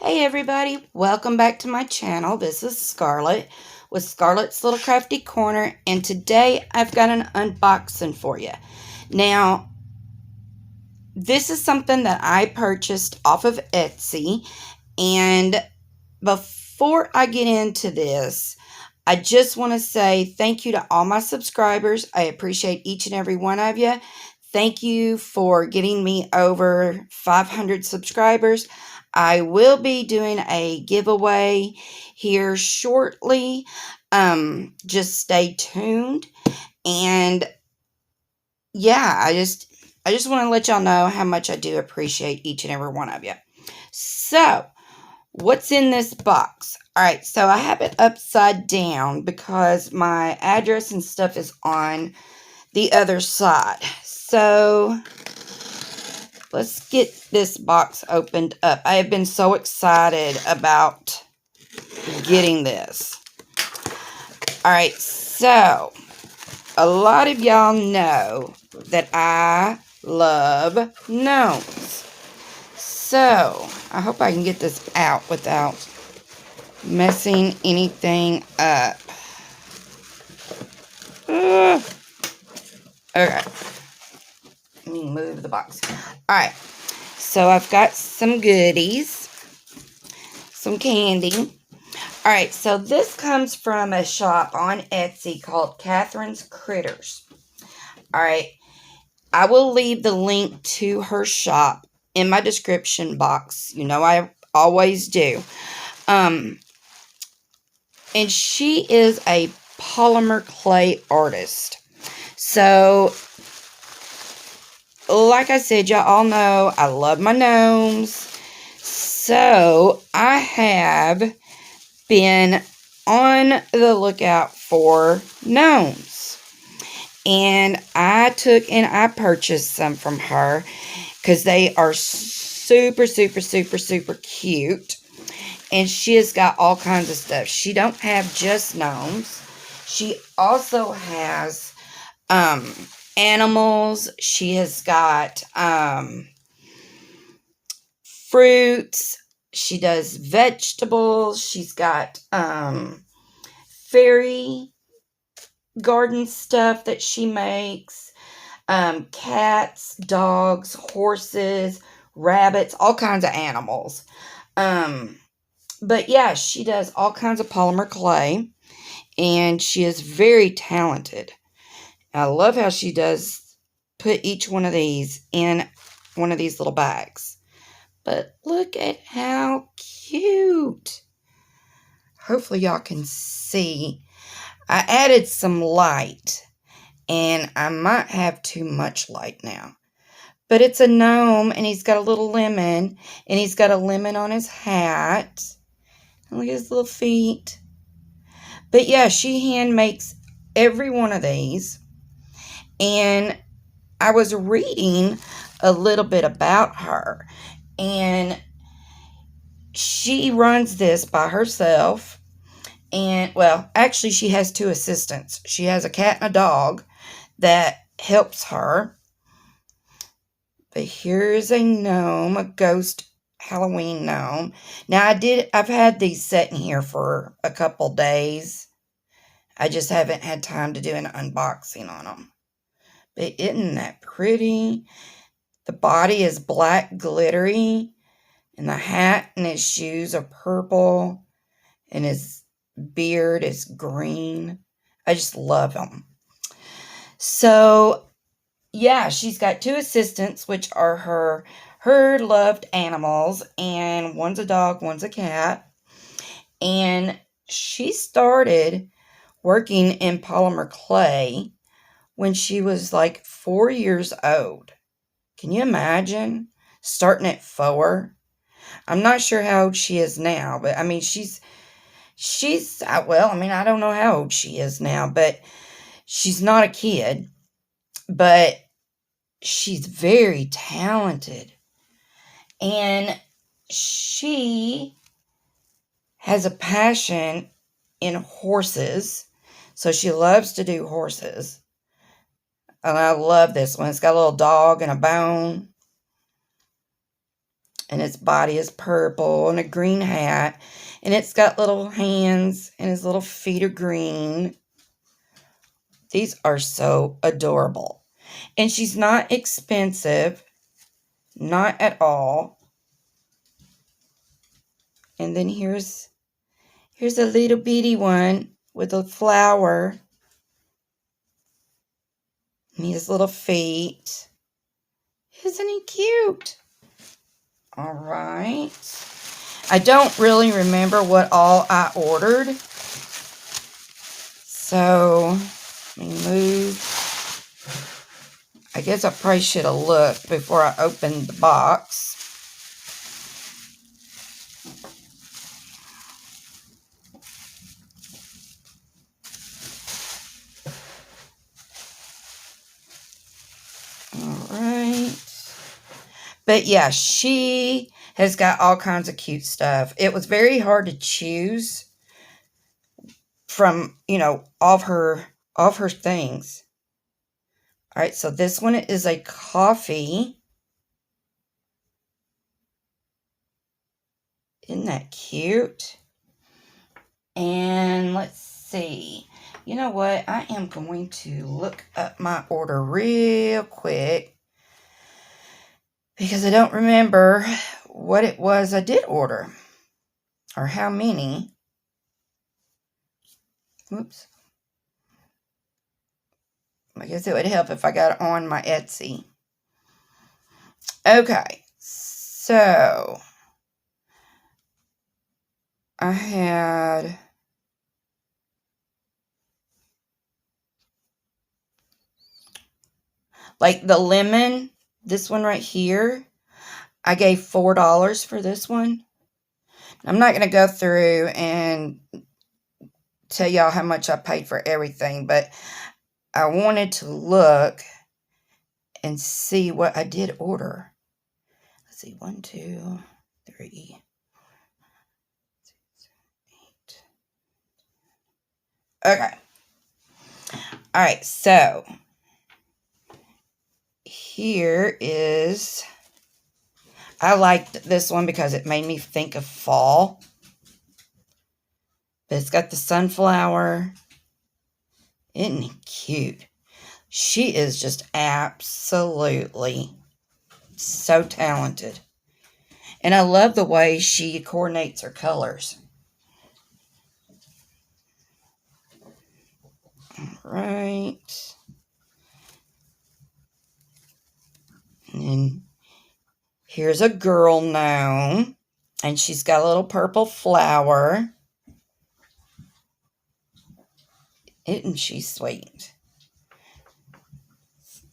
Hey everybody, welcome back to my channel. This is Scarlet with Scarlet's Little Crafty Corner, and today I've got an unboxing for you. Now, this is something that I purchased off of Etsy, and before I get into this, I just want to say thank you to all my subscribers. I appreciate each and every one of you. Thank you for getting me over 500 subscribers. I will be doing a giveaway here shortly. Just stay tuned. And yeah, I just want to let y'all know how much I do appreciate each and every one of you. So, what's in this box? All right, so I have it upside down because my address and stuff is on the other side. So, let's get this box opened up. I have been so excited about getting this. All right, so a lot of y'all know that I love gnomes. So I hope I can get this out without messing anything up. Okay. Let me move the box. Alright. So I've got some goodies. Some candy. Alright, so this comes from a shop on Etsy called Cathrines Critters. Alright. I will leave the link to her shop in my description box. You know I always do. And she is a polymer clay artist. So, like I said, y'all all know I love my gnomes. So, I have been on the lookout for gnomes. And I took and I purchased some from her because they are super, super, super, super cute. And she has got all kinds of stuff. She don't have just gnomes. She also has animals. She has got fruits. She does vegetables. She's got fairy garden stuff that she makes. Cats, dogs, horses, rabbits, all kinds of animals. But yeah, she does all kinds of polymer clay, and she is very talented. I love how she does put each one of these in one of these little bags. But look at how cute. Hopefully y'all can see. I added some light, and I might have too much light now. But it's a gnome, and he's got a little lemon, and he's got a lemon on his hat. Look at his little feet. But yeah, she hand makes every one of these. And I was reading a little bit about her. And she runs this by herself. And, well, actually she has two assistants. She has a cat and a dog that helps her. But here's a gnome, a ghost Halloween gnome. Now, I've had these sitting here for a couple days. I just haven't had time to do an unboxing on them. But isn't that pretty? The body is black glittery, and the hat and his shoes are purple, and his beard is green. I just love him. So, yeah, she's got two assistants, which are her loved animals, and one's a dog, one's a cat. And she started working in polymer clay when she was like 4 years old. Can you imagine starting at 4? I'm not sure how old she is now, but I mean, well, I mean, I don't know how old she is now, but she's not a kid, but she's very talented. And she has a passion in horses. So she loves to do horses. And I love this one. It's got a little dog and a bone. And its body is purple and a green hat. And it's got little hands and his little feet are green. These are so adorable. And she's not expensive. Not at all. And then here's a little bitty one with a flower. And his little feet. Isn't he cute? All right. I don't really remember what all I ordered. So, let me move. I guess I probably should have looked before I opened the box. But yeah, she has got all kinds of cute stuff. It was very hard to choose from, all of her things. All right, so this one is a coffee. Isn't that cute? And let's see. You know what? I am going to look up my order real quick, because I don't remember what it was I did order. Or how many. Oops. I guess it would help if I got it on my Etsy. Okay. So, I had... like the lemon, this one right here, I gave $4 for this one. I'm not going to go through and tell y'all how much I paid for everything, but I wanted to look and see what I did order. Let's see, 1, 2, 3, 6, 8. Okay. All right, so here is, I liked this one because it made me think of fall. But it's got the sunflower. Isn't he cute? She is just absolutely so talented. And I love the way she coordinates her colors. All right. And then here's a girl gnome. And she's got a little purple flower. Isn't she sweet?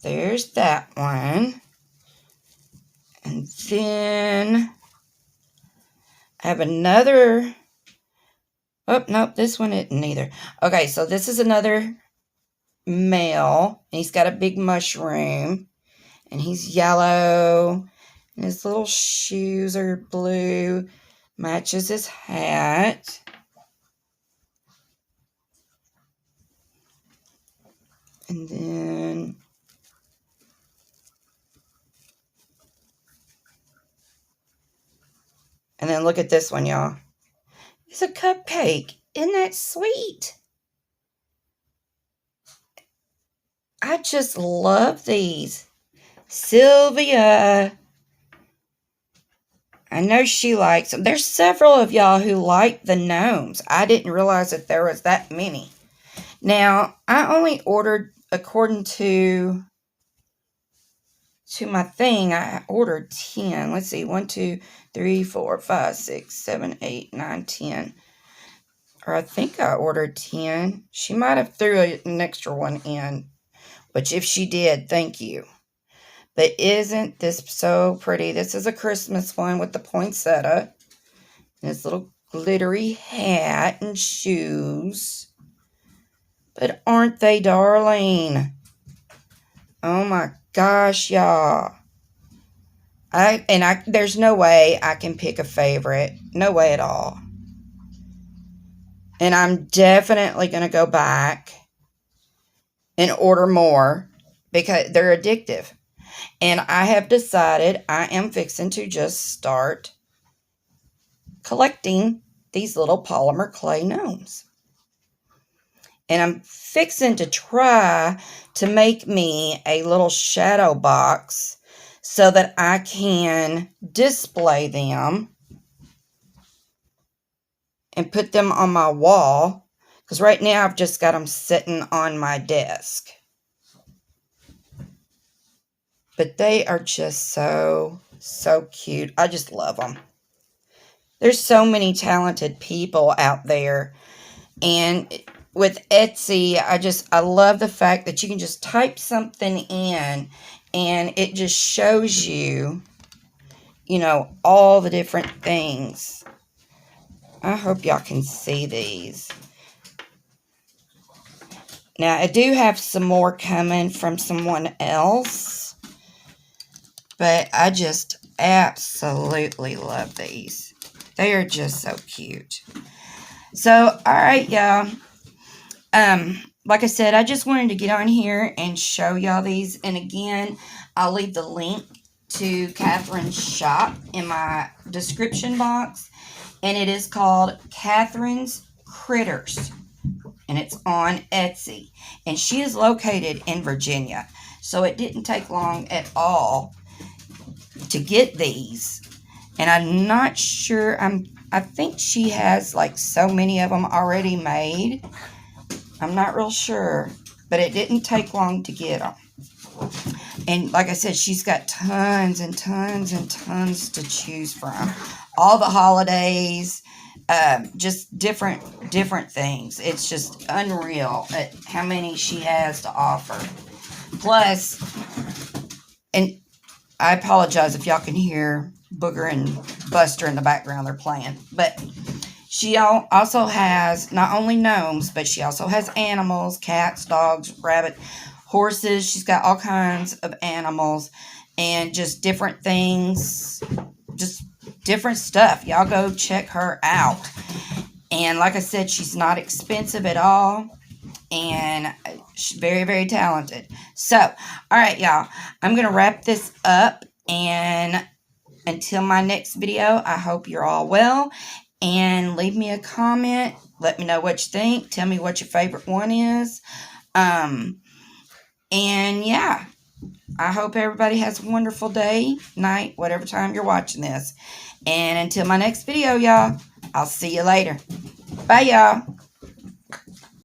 There's that one. And then I have another. Oh, nope, this one isn't either. Okay, so this is another male. He's got a big mushroom. And he's yellow. And his little shoes are blue. Matches his hat. And then look at this one, y'all. It's a cupcake. Isn't that sweet? I just love these. Sylvia. I know she likes them. There's several of y'all who like the gnomes. I didn't realize that there was that many. Now, I only ordered according to my thing. I ordered 10. Let's see. 1, 2, 3, 4, 5, 6, 7, 8, 9, 10. Or I think I ordered 10. She might have threw an extra one in. Which if she did, thank you. But isn't this so pretty? This is a Christmas one with the poinsettia. And his little glittery hat and shoes. But aren't they darling? Oh my gosh, y'all. There's no way I can pick a favorite. No way at all. And I'm definitely going to go back and order more because they're addictive. And I have decided I am fixing to just start collecting these little polymer clay gnomes. And I'm fixing to try to make me a little shadow box so that I can display them and put them on my wall. Because right now I've just got them sitting on my desk. But they are just so cute. I just love them. There's so many talented people out there. And with Etsy, I love the fact that you can just type something in and it just shows you, you know, all the different things. I hope y'all can see these. Now, I do have some more coming from someone else, but I just absolutely love these. They are just so cute. So, all right, y'all. Like I said, I just wanted to get on here and show y'all these. And again, I'll leave the link to Cathrines' shop in my description box. And it is called Cathrines Critters. And it's on Etsy. And she is located in Virginia. So it didn't take long at all to get these. And I'm not sure, I think she has like so many of them already made. I'm not real sure. But it didn't take long to get them. And like I said, she's got tons and tons and tons to choose from. All the holidays, just different things. It's just unreal at how many she has to offer. Plus, and I apologize if y'all can hear Booger and Buster in the background. They're playing. But she also has not only gnomes, but she also has animals, cats, dogs, rabbit, horses. She's got all kinds of animals and just different things, just different stuff. Y'all go check her out. And like I said, she's not expensive at all. And she's very, very talented. So, all right, y'all. I'm going to wrap this up. And until my next video, I hope you're all well. And leave me a comment. Let me know what you think. Tell me what your favorite one is. And yeah. I hope everybody has a wonderful day, night, whatever time you're watching this. And until my next video, y'all, I'll see you later. Bye, y'all.